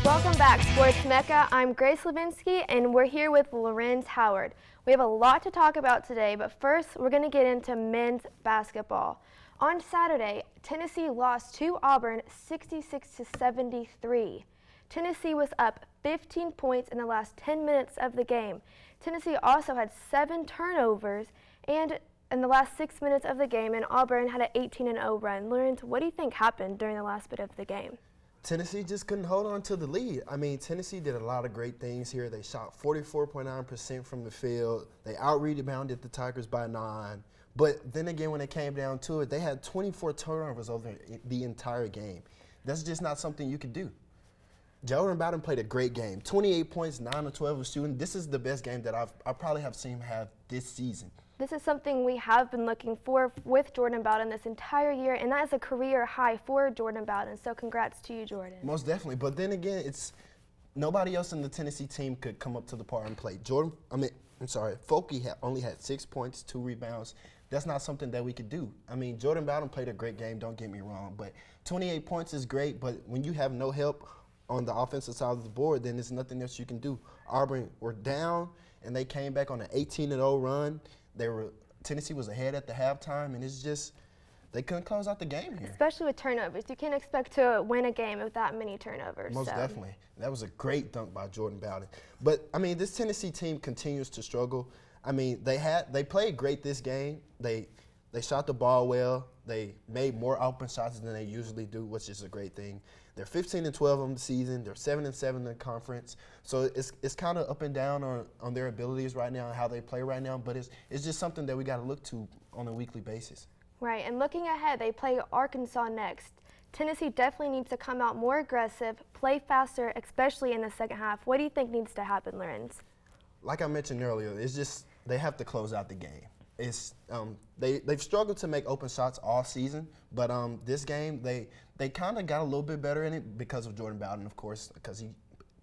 Welcome back, Sports Mecca. I'm Grace Levinsky, and we're here with Laurenz Howard. We have a lot to talk about today, but first, we're going to get into men's basketball. On Saturday, Tennessee lost to Auburn 66-73. Tennessee was up 15 points in the last 10 minutes of the game. Tennessee also had 7 turnovers and in the last 6 minutes of the game, and Auburn had an 18-0 run. Laurenz, what do you think happened during the last bit of the game? Tennessee just couldn't hold on to the lead. I mean, Tennessee did a lot of great things here. They shot 44.9% from the field. They out-rebounded the Tigers by 9. But then again, when it came down to it, they had 24 turnovers over the entire game. That's just not something you could do. Jordan Bowden played a great game. 28 points, 9 of 12 of shooting. This is the best game that I probably have seen him have this season. This is something we have been looking for with Jordan Bowden this entire year, and that is a career high for Jordan Bowden. So congrats to you, Jordan. Most definitely. But then again, it's nobody else in the Tennessee team could come up to the par and play. Folke only had 6 points, 2 rebounds. That's not something that we could do. I mean, Jordan Bowden played a great game, don't get me wrong, but 28 points is great, but when you have no help on the offensive side of the board, then there's nothing else you can do. Auburn were down, and they came back on an 18-0 run. Tennessee was ahead at the halftime, and it's just they couldn't close out the game here. Especially with turnovers. You can't expect to win a game with that many turnovers. Most definitely. That was a great dunk by Jordan Bowden. But, I mean, this Tennessee team continues to struggle. I mean, they played great this game. They shot the ball well. They made more open shots than they usually do, which is a great thing. They're 15-12 on the season. They're 7-7 in the conference. So it's kind of up and down on their abilities right now and how they play right now. But it's just something that we got to look to on a weekly basis. Right, and looking ahead, they play Arkansas next. Tennessee definitely needs to come out more aggressive, play faster, especially in the second half. What do you think needs to happen, Laurenz? Like I mentioned earlier, it's just they have to close out the game. They've struggled to make open shots all season, but this game they kind of got a little bit better in it because of Jordan Bowden, of course, because he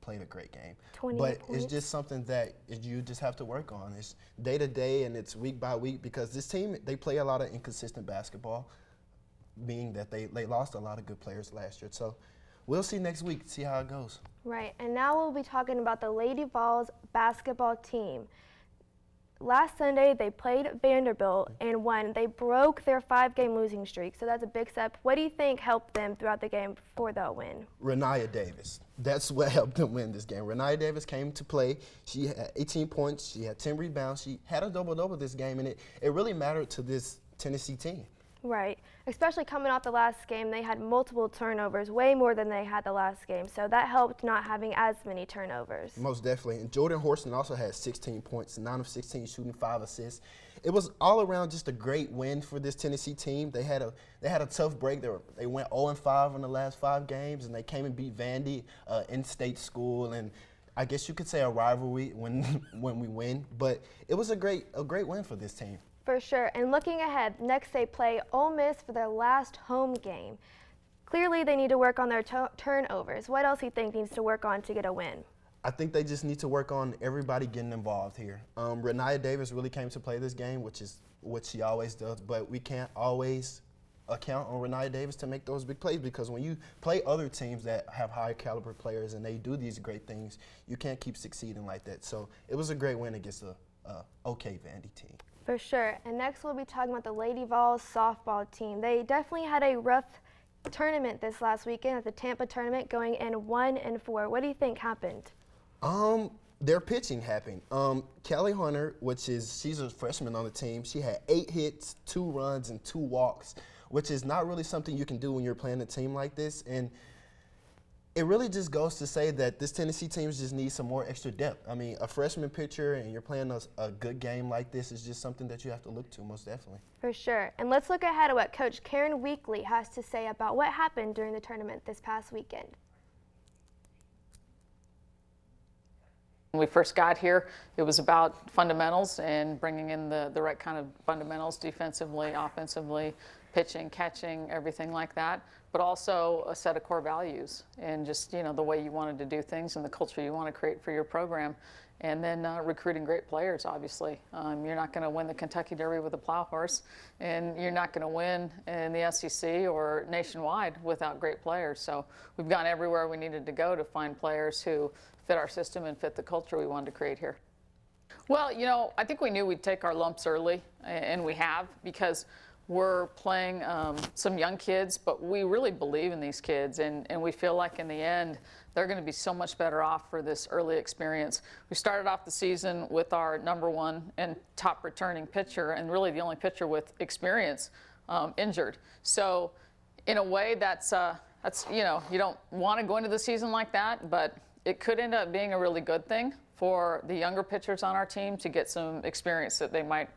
played a great game. But it's just something that you just have to work on. It's day to day and it's week by week because this team, they play a lot of inconsistent basketball, being that they lost a lot of good players last year. So we'll see next week, see how it goes. Right, and now we'll be talking about the Lady Vols basketball team. Last Sunday, they played Vanderbilt and won. They broke their 5-game losing streak, so that's a big step. What do you think helped them throughout the game for that win? Rennia Davis. That's what helped them win this game. Rennia Davis came to play. She had 18 points. She had 10 rebounds. She had a double-double this game, and it really mattered to this Tennessee team. Right, especially coming off the last game, they had multiple turnovers, way more than they had the last game. So that helped not having as many turnovers. Most definitely. And Jordan Horston also had 16 points, 9 of 16 shooting, 5 assists. It was all around just a great win for this Tennessee team. They had a tough break. They went 0-5 in the last 5 games, and they came and beat Vandy, in-state school, and I guess you could say a rivalry when we win. But it was a great win for this team. For sure. And looking ahead, next they play Ole Miss for their last home game. Clearly they need to work on their turnovers. What else do you think needs to work on to get a win? I think they just need to work on everybody getting involved here. Rennia Davis really came to play this game, which is what she always does, but we can't always count on Rennia Davis to make those big plays because when you play other teams that have high caliber players and they do these great things, you can't keep succeeding like that. So it was a great win against a okay Vandy team. For sure. And next we'll be talking about the Lady Vols softball team. They definitely had a rough tournament this last weekend at the Tampa tournament, going in 1-4. What do you think happened? Their pitching happened. Kelly Hunter, she's a freshman on the team, she had 8 hits, 2 runs, and 2 walks, which is not really something you can do when you're playing a team like this. And it really just goes to say that this Tennessee team just needs some more extra depth. I mean, a freshman pitcher and you're playing a good game like this is just something that you have to look to, most definitely. For sure. And let's look ahead at what Coach Karen Weekly has to say about what happened during the tournament this past weekend. When we first got here, it was about fundamentals and bringing in the right kind of fundamentals defensively, offensively, pitching, catching, everything like that, but also a set of core values and just, you know, the way you wanted to do things and the culture you want to create for your program. And then recruiting great players, obviously. You're not going to win the Kentucky Derby with a plow horse, and you're not going to win in the SEC or nationwide without great players. So we've gone everywhere we needed to go to find players who fit our system and fit the culture we wanted to create here. Well, you know, I think we knew we'd take our lumps early, and we have, because we're playing some young kids, but we really believe in these kids, and we feel like in the end, they're going to be so much better off for this early experience. We started off the season with our #1 and top returning pitcher, and really the only pitcher with experience injured. So in a way, that's you know, you don't want to go into the season like that, but it could end up being a really good thing for the younger pitchers on our team to get some experience that they might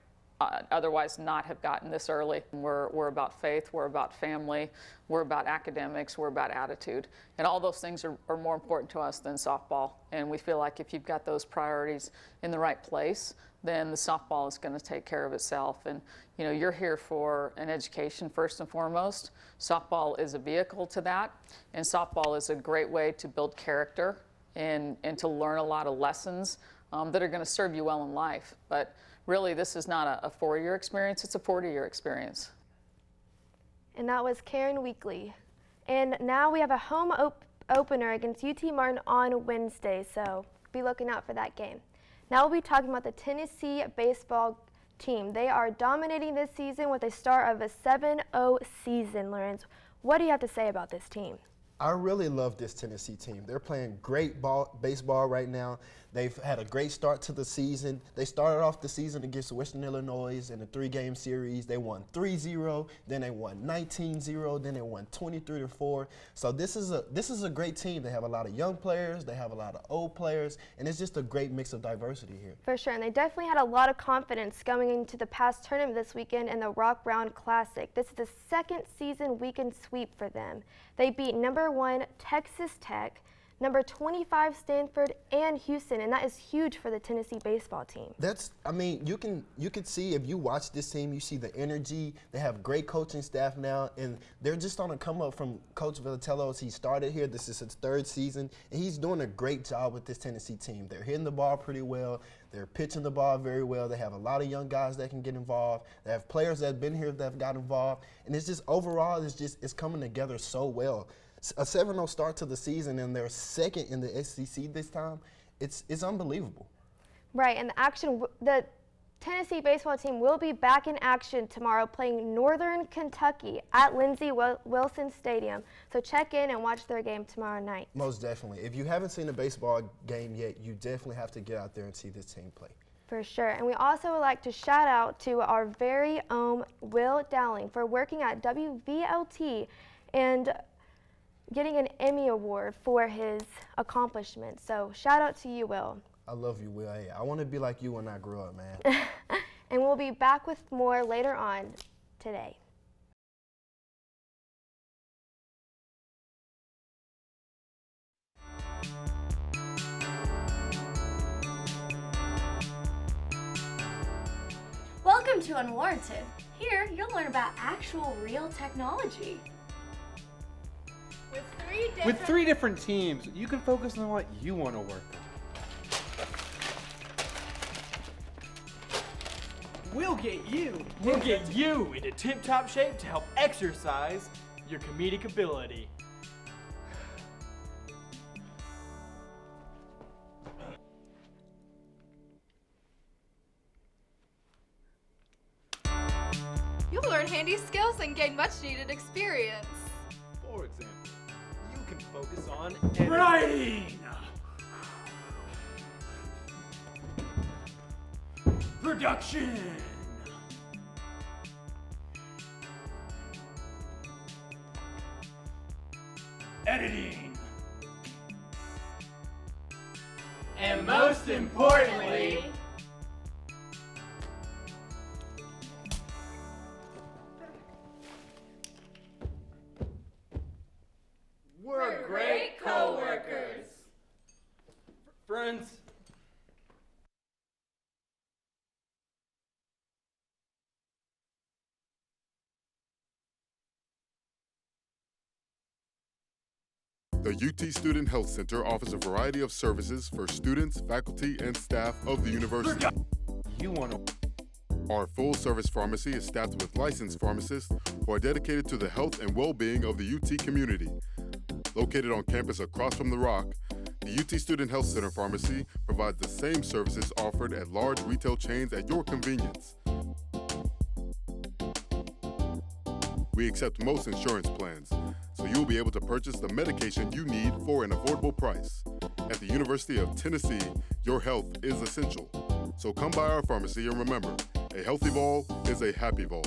otherwise not have gotten this early. We're about faith, we're about family, we're about academics, we're about attitude. And all those things are more important to us than softball. And we feel like if you've got those priorities in the right place, then the softball is going to take care of itself. And you know, you're here for an education first and foremost. Softball is a vehicle to that. And softball is a great way to build character and to learn a lot of lessons that are going to serve you well in life. But really, this is not a 4-year experience, it's a 40-year experience. And that was Karen Weekly. And now we have a home opener against UT Martin on Wednesday, so be looking out for that game. Now we'll be talking about the Tennessee baseball team. They are dominating this season with a start of a 7-0 season, Laurenz. What do you have to say about this team? I really love this Tennessee team. They're playing great baseball right now. They've had a great start to the season. They started off the season against Western Illinois in a 3-game series. They won 3-0, then they won 19-0, then they won 23-4. So this is a great team. They have a lot of young players, they have a lot of old players, and it's just a great mix of diversity here. For sure, and they definitely had a lot of confidence going into the past tournament this weekend in the Rock Brown Classic. This is the second season weekend sweep for them. They beat #1 Texas Tech, #25 Stanford, and Houston, and that is huge for the Tennessee baseball team. I mean, you can see if you watch this team, you see the energy. They have great coaching staff now, and they're just on a come up from Coach Vitello's. He started here. This is his 3rd season, and he's doing a great job with this Tennessee team. They're hitting the ball pretty well. They're pitching the ball very well. They have a lot of young guys that can get involved. They have players that have been here that have got involved, and it's just overall, it's coming together so well. A 7-0 start to the season, and they're 2nd in the SEC this time. It's unbelievable. Right, and the Tennessee baseball team will be back in action tomorrow playing Northern Kentucky at Lindsey Wilson Stadium. So check in and watch their game tomorrow night. Most definitely. If you haven't seen a baseball game yet, you definitely have to get out there and see this team play. For sure. And we also would like to shout out to our very own Will Dowling for working at WVLT and getting an Emmy Award for his accomplishments. So shout out to you, Will. I love you, Will. Hey, I want to be like you when I grow up, man. And we'll be back with more later on today. Welcome to Unwarranted. Here, you'll learn about actual real technology. With three different teams, you can focus on what you want to work on. We'll get you into tip-top shape to help exercise your comedic ability. You'll learn handy skills and gain much-needed experience. For example, you can focus on writing, production, editing, and most importantly, we're great co-workers. Friends, The UT Student Health Center offers a variety of services for students, faculty, and staff of the university. You want to. Our full-service pharmacy is staffed with licensed pharmacists who are dedicated to the health and well-being of the UT community. Located on campus across from the Rock, the UT Student Health Center Pharmacy provides the same services offered at large retail chains at your convenience. We accept most insurance plans, so you'll be able to purchase the medication you need for an affordable price. At the University of Tennessee, your health is essential. So come by our pharmacy and remember, a healthy vol is a happy vol.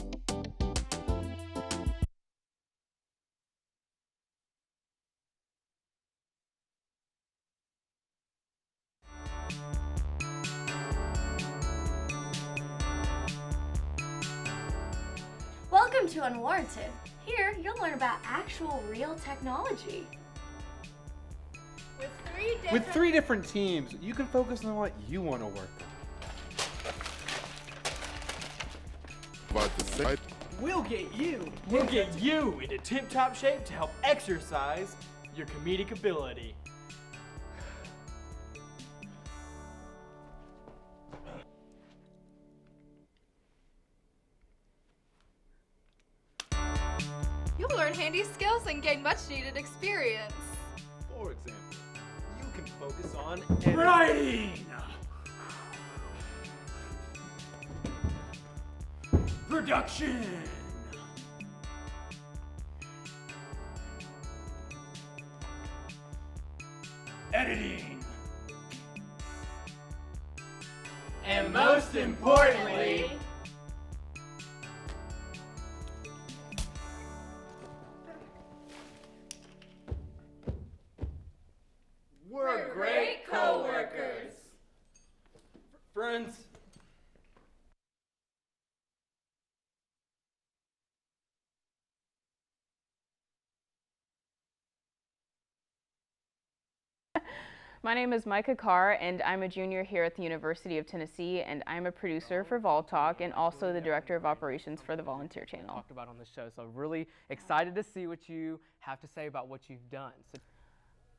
Welcome to Unwarranted. Here, you'll learn about actual real technology. With three different teams, you can focus on what you want to work on. Provide the same. We'll get you into tip-top shape to help exercise your comedic ability. You'll learn handy skills and gain much-needed experience. For example, you can focus on Writing. Production. Editing. and most importantly, we're great co-workers. Friends. My name is Micah Carr, and I'm a junior here at the University of Tennessee, and I'm a producer for Vol Talk and also the director of operations for the Volunteer Channel. Talked about on the show, so really excited to see what you have to say about what you've done. So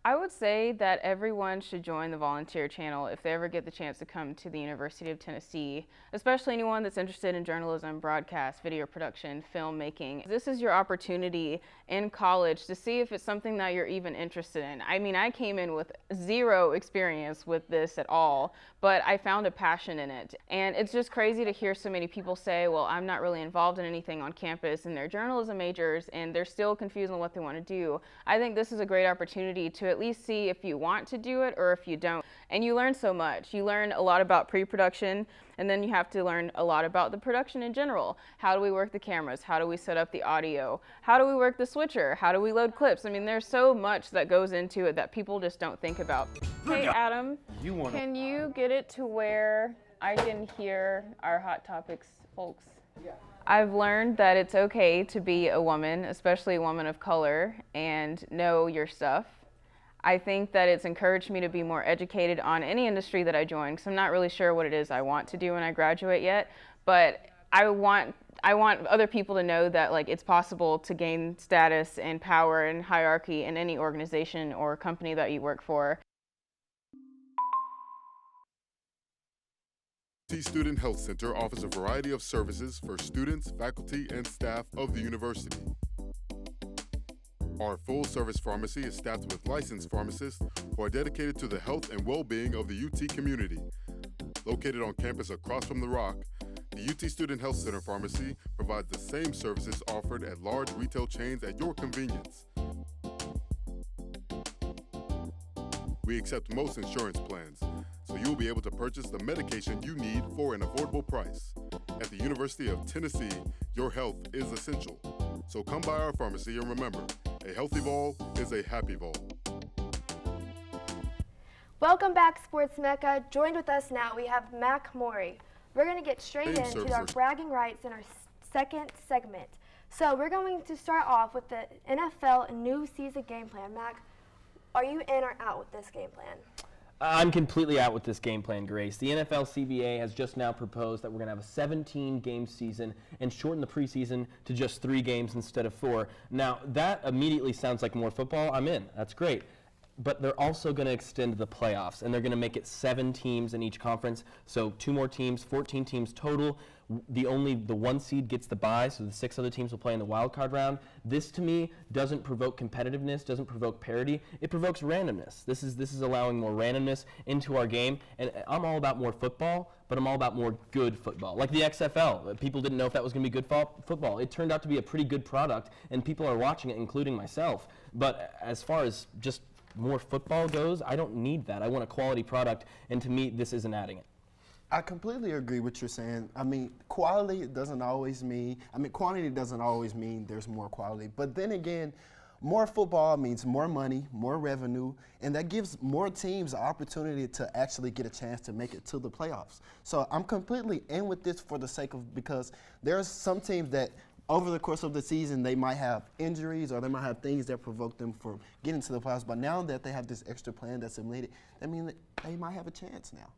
I would say that everyone should join the Volunteer Channel if they ever get the chance to come to the University of Tennessee, especially anyone that's interested in journalism, broadcast, video production, filmmaking. This is your opportunity in college to see if it's something that you're even interested in. I mean, I came in with zero experience with this at all, but I found a passion in it. And it's just crazy to hear so many people say, well, I'm not really involved in anything on campus, and they're journalism majors, and they're still confused on what they want to do. I think this is a great opportunity to at least see if you want to do it or if you don't. And you learn so much. You learn a lot about pre-production, and then you have to learn a lot about the production in general. How do we work the cameras? How do we set up the audio? How do we work the switcher? How do we load clips? I mean, there's so much that goes into it that people just don't think about. Hey, Adam, can you get it to where I can hear our Hot Topics folks? Yeah. I've learned that it's okay to be a woman, especially a woman of color, and know your stuff. I think that it's encouraged me to be more educated on any industry that I join, because I'm not really sure what it is I want to do when I graduate yet, but I want other people to know that it's possible to gain status and power and hierarchy in any organization or company that you work for. UT Student Health Center offers a variety of services for students, faculty, and staff of the university. Our full-service pharmacy is staffed with licensed pharmacists who are dedicated to the health and well-being of the UT community. Located on campus across from the Rock, the UT Student Health Center Pharmacy provides the same services offered at large retail chains at your convenience. We accept most insurance plans, so you'll be able to purchase the medication you need for an affordable price. At the University of Tennessee, your health is essential. So come by our pharmacy and remember, a healthy vol is a happy vol. Welcome back, Sports Mecca. Joined with us now, we have Mac Morey. We're going to get straight into our bragging rights in our second segment. So we're going to start off with the NFL new season game plan. Mac, are you in or out with this game plan? I'm completely out with this game plan, Grace. The NFL CBA has just now proposed that we're going to have a 17-game season and shorten the preseason to just 3 games instead of 4. Now, that immediately sounds like more football. I'm in. That's great. But they're also going to extend the playoffs, and they're going to make it 7 teams in each conference. So 2 more teams, 14 teams total. The 1 seed gets the bye, so the 6 other teams will play in the wild card round. This, to me, doesn't provoke competitiveness, doesn't provoke parity. It provokes randomness. This is allowing more randomness into our game, and I'm all about more football, but I'm all about more good football. Like the XFL, people didn't know if that was going to be good football. It turned out to be a pretty good product, and people are watching it, including myself. But as far as just more football goes, I don't need that. I want a quality product, and to me, this isn't adding it. I completely agree with what you're saying. I mean, quantity doesn't always mean there's more quality. But then again, more football means more money, more revenue, and that gives more teams the opportunity to actually get a chance to make it to the playoffs. So I'm completely in with this for the sake of, because there's some teams that over the course of the season, they might have injuries or they might have things that provoke them from getting to the playoffs. But now that they have this extra plan that's simulated, that means that they might have a chance now.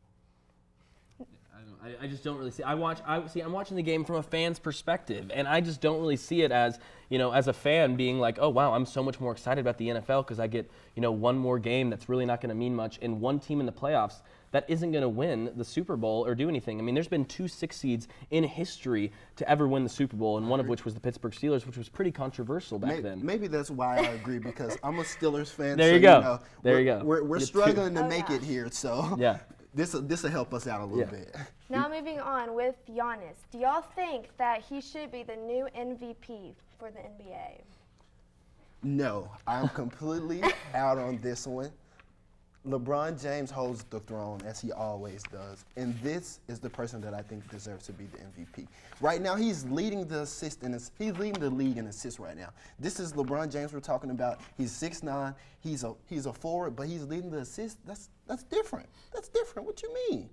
I just don't really see. I'm watching the game from a fan's perspective, and I just don't really see it as, as a fan being like, oh wow, I'm so much more excited about the NFL because I get, one more game that's really not going to mean much, and one team in the playoffs that isn't going to win the Super Bowl or do anything. I mean, there's been 2 6 seeds in history to ever win the Super Bowl, and one of which was the Pittsburgh Steelers, which was pretty controversial back then. Maybe that's why I agree, because I'm a Steelers fan. There you go. There you go. We're struggling to make it here, so yeah. This will help us out a little bit. Now moving on with Giannis. Do y'all think that he should be the new MVP for the NBA? No, I'm completely out on this one. LeBron James holds the throne, as he always does, and this is the person that I think deserves to be the MVP. Right now, he's leading the league in assists right now. This is LeBron James we're talking about. He's 6'9", he's a forward, but he's leading the assists. That's different. That's different. What you mean?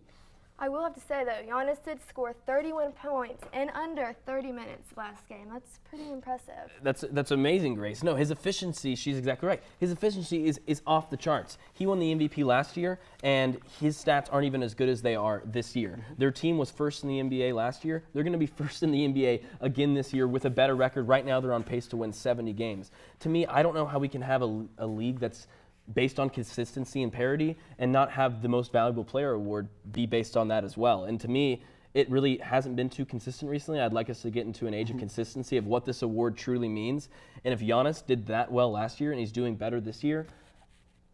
I will have to say, though, Giannis did score 31 points in under 30 minutes last game. That's pretty impressive. That's amazing, Grace. No, his efficiency, she's exactly right. His efficiency is off the charts. He won the MVP last year, and his stats aren't even as good as they are this year. Mm-hmm. Their team was first in the NBA last year. They're going to be first in the NBA again this year with a better record. Right now, they're on pace to win 70 games. To me, I don't know how we can have a league that's based on consistency and parity and not have the most valuable player award be based on that as well. And to me, it really hasn't been too consistent recently. I'd like us to get into an age of consistency of what this award truly means. And if Giannis did that well last year and he's doing better this year,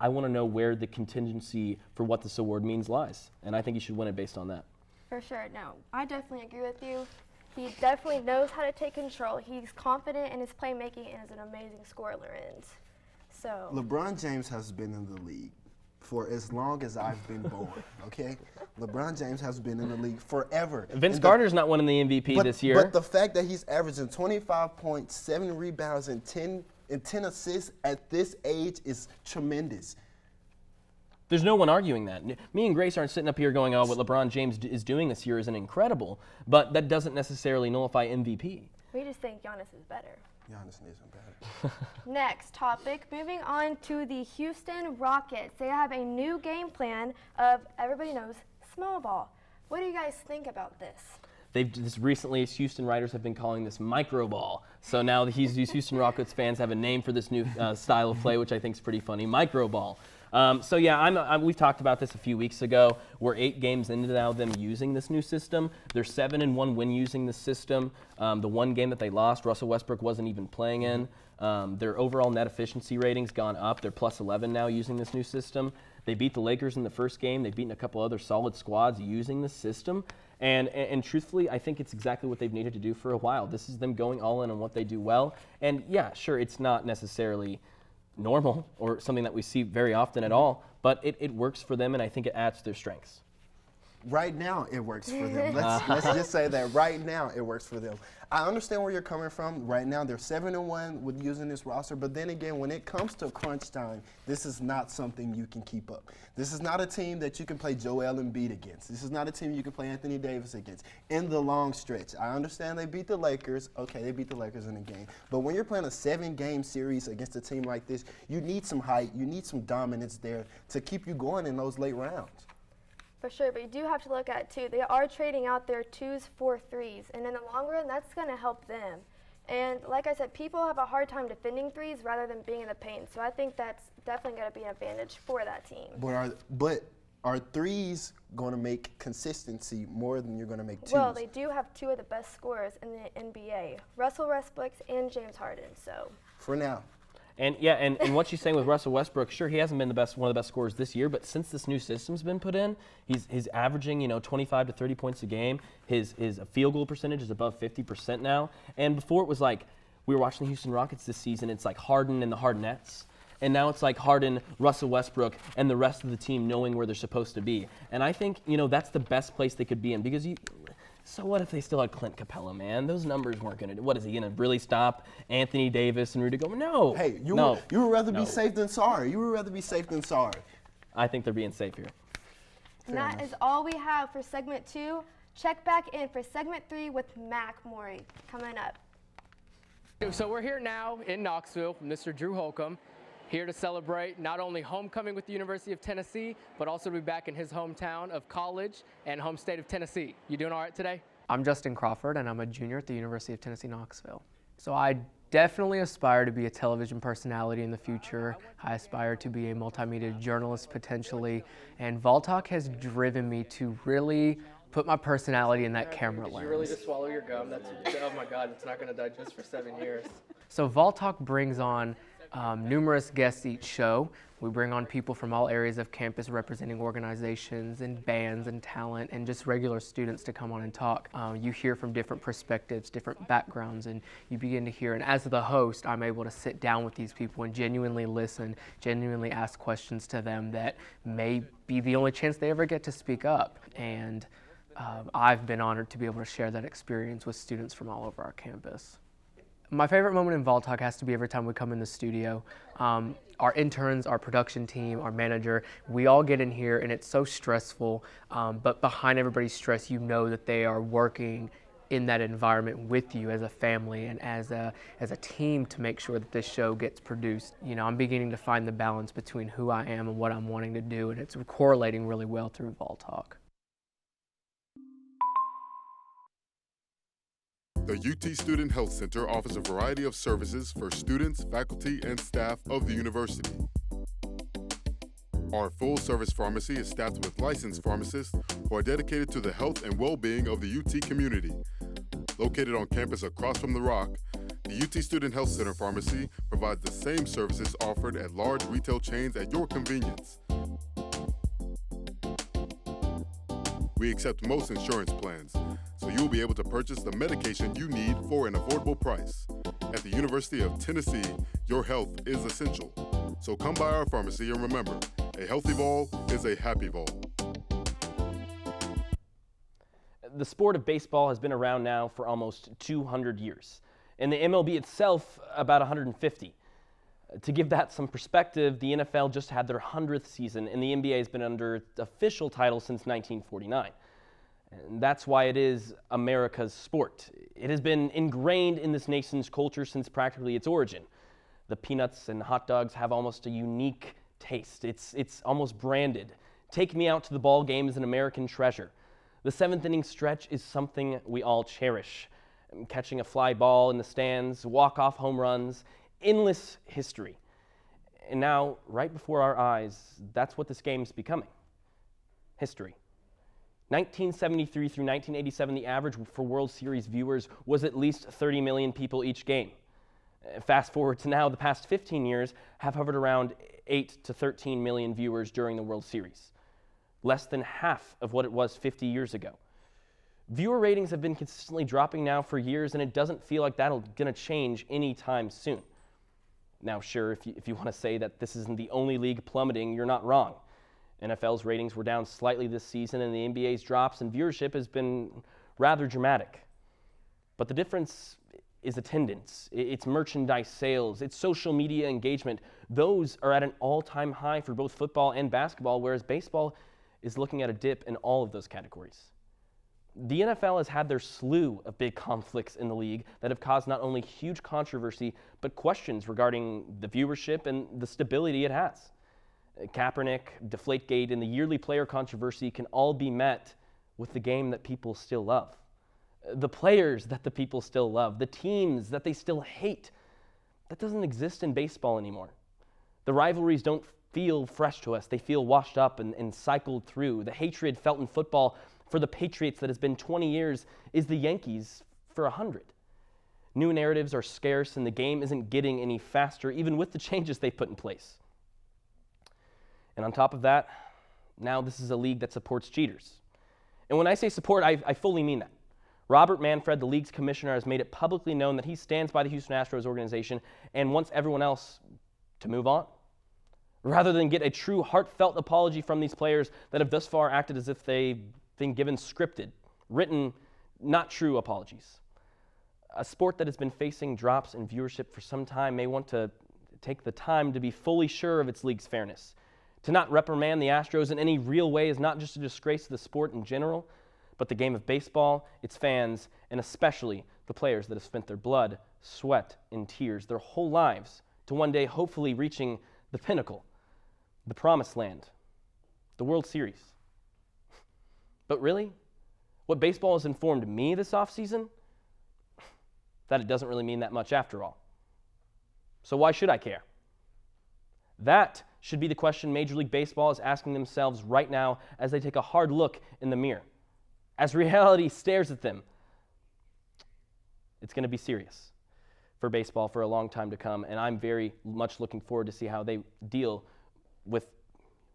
I want to know where the contingency for what this award means lies. And I think he should win it based on that. For sure. No, I definitely agree with you. He definitely knows how to take control. He's confident in his playmaking and is an amazing scorer, Laurenz. So LeBron James has been in the league for as long as I've been born, okay? LeBron James has been in the league forever. Vince Carter's not winning the MVP this year. But the fact that he's averaging 25 points, 7 rebounds, and 10 assists at this age is tremendous. There's no one arguing that. Me and Grace aren't sitting up here going, oh, what LeBron James is doing this year isn't incredible, but that doesn't necessarily nullify MVP. We just think Giannis is better. Giannis isn't better. Next topic, moving on to the Houston Rockets. They have a new game plan of, everybody knows, small ball. What do you guys think about this? Recently, Houston writers have been calling this micro ball. So now these Houston Rockets fans have a name for this new style of play, which I think is pretty funny, micro ball. We've talked about this a few weeks ago. We're 8 games into now them using this new system. They're 7-1 when using the system. The one game that they lost, Russell Westbrook wasn't even playing in. Their overall net efficiency rating's gone up. They're plus 11 now using this new system. They beat the Lakers in the first game. They've beaten a couple other solid squads using the system. And truthfully, I think it's exactly what they've needed to do for a while. This is them going all in on what they do well. And yeah, sure, it's not necessarily normal or something that we see very often at all, but it works for them, and I think it adds to their strengths. Right now, it works for them. Let's just say that right now it works for them. I understand where you're coming from. Right now, they're 7-1 with using this roster, but then again, when it comes to crunch time, this is not something you can keep up. This is not a team that you can play Joel Embiid against. This is not a team you can play Anthony Davis against in the long stretch. I understand they beat the Lakers. Okay, they beat the Lakers in a game. But when you're playing a 7-game series against a team like this, you need some height, you need some dominance there to keep you going in those late rounds. For sure, but you do have to look at, too, they are trading out their 2s for 3s, and in the long run, that's going to help them. And like I said, people have a hard time defending 3s rather than being in the paint, so I think that's definitely going to be an advantage for that team. But are 3s going to make consistency more than you're going to make 2s? Well, they do have 2 of the best scorers in the NBA, Russell Westbrook and James Harden, so. For now. And yeah, and what she's saying with Russell Westbrook, sure, he hasn't been one of the best scorers this year, but since this new system's been put in, he's averaging 25 to 30 points a game. His field goal percentage is above 50% now. And before it was like we were watching the Houston Rockets this season. It's like Harden and the Hardenettes. And now it's like Harden, Russell Westbrook, and the rest of the team knowing where they're supposed to be. And I think that's the best place they could be in because so what if they still had Clint Capella, man? Those numbers weren't going to. What is he going to really stop Anthony Davis and Rudy Gobert? No. Hey, you would rather be safe than sorry. You would rather be safe than sorry. I think they're being safe here. And that is all we have for segment 2. Check back in for segment 3 with Mac Morey coming up. So we're here now in Knoxville, Mr. Drew Holcomb, here to celebrate not only homecoming with the University of Tennessee, but also to be back in his hometown of college and home state of Tennessee. You doing all right today? I'm Justin Crawford, and I'm a junior at the University of Tennessee, Knoxville. So I definitely aspire to be a television personality in the future. I aspire to be a multimedia journalist potentially, and Voltalk has driven me to really put my personality in that camera lens. Did you really just swallow your gum? Oh my God, it's not going to digest for 7 years. So Voltalk brings on numerous guests each show. We bring on people from all areas of campus representing organizations and bands and talent and just regular students to come on and talk. You hear from different perspectives, different backgrounds, and you begin to hear, and as the host, I'm able to sit down with these people and genuinely listen, genuinely ask questions to them that may be the only chance they ever get to speak up. And I've been honored to be able to share that experience with students from all over our campus. My favorite moment in Voltalk has to be every time we come in the studio. Our interns, our production team, our manager, we all get in here and it's so stressful, but behind everybody's stress, you know that they are working in that environment with you as a family and as a team to make sure that this show gets produced. I'm beginning to find the balance between who I am and what I'm wanting to do, and it's correlating really well through Voltalk. The UT Student Health Center offers a variety of services for students, faculty, and staff of the university. Our full-service pharmacy is staffed with licensed pharmacists who are dedicated to the health and well-being of the UT community. Located on campus across from the Rock, the UT Student Health Center Pharmacy provides the same services offered at large retail chains at your convenience. We accept most insurance plans, so you'll be able to purchase the medication you need for an affordable price. At the University of Tennessee, your health is essential. So come by our pharmacy and remember, a healthy ball is a happy ball. The sport of baseball has been around now for almost 200 years, and the MLB itself about 150. To give that some perspective, the NFL just had their 100th season, and the NBA has been under official title since 1949. And that's why it is America's sport. It has been ingrained in this nation's culture since practically its origin. The peanuts and hot dogs have almost a unique taste. It's almost branded. Take me out to the ball game is an American treasure. The 7th inning stretch is something we all cherish. Catching a fly ball in the stands, walk-off home runs, endless history. And now, right before our eyes, that's what this game is becoming. History. 1973 through 1987, the average for World Series viewers was at least 30 million people each game. Fast forward to now, the past 15 years have hovered around 8 to 13 million viewers during the World Series. Less than half of what it was 50 years ago. Viewer ratings have been consistently dropping now for years, and it doesn't feel like that's going to change anytime soon. Now, sure, if you want to say that this isn't the only league plummeting, you're not wrong. NFL's ratings were down slightly this season, and the NBA's drops in viewership has been rather dramatic. But the difference is attendance, it's merchandise sales, it's social media engagement. Those are at an all-time high for both football and basketball, whereas baseball is looking at a dip in all of those categories. The NFL has had their slew of big conflicts in the league that have caused not only huge controversy, but questions regarding the viewership and the stability it has. Kaepernick, Deflategate, and the yearly player controversy can all be met with the game that people still love. The players that the people still love, the teams that they still hate. That doesn't exist in baseball anymore. The rivalries don't feel fresh to us. They feel washed up and cycled through. The hatred felt in football for the Patriots that has been 20 years is the Yankees for 100. New narratives are scarce, and the game isn't getting any faster, even with the changes they've put in place. And on top of that, now this is a league that supports cheaters. And when I say support, I fully mean that. Robert Manfred, the league's commissioner, has made it publicly known that he stands by the Houston Astros organization and wants everyone else to move on, rather than get a true heartfelt apology from these players that have thus far acted as if they've been given scripted, written, not true apologies. A sport that has been facing drops in viewership for some time may want to take the time to be fully sure of its league's fairness. To not reprimand the Astros in any real way is not just a disgrace to the sport in general, but the game of baseball, its fans, and especially the players that have spent their blood, sweat, and tears their whole lives to one day hopefully reaching the pinnacle, the promised land, the World Series. But really, what baseball has informed me this offseason, that it doesn't really mean that much after all. So why should I care? That should be the question Major League Baseball is asking themselves right now as they take a hard look in the mirror. As reality stares at them, it's going to be serious for baseball for a long time to come, and I'm very much looking forward to see how they deal with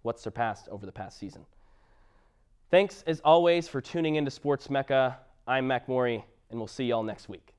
what's surpassed over the past season. Thanks, as always, for tuning into Sports Mecca. I'm Mac Morey, and we'll see y'all next week.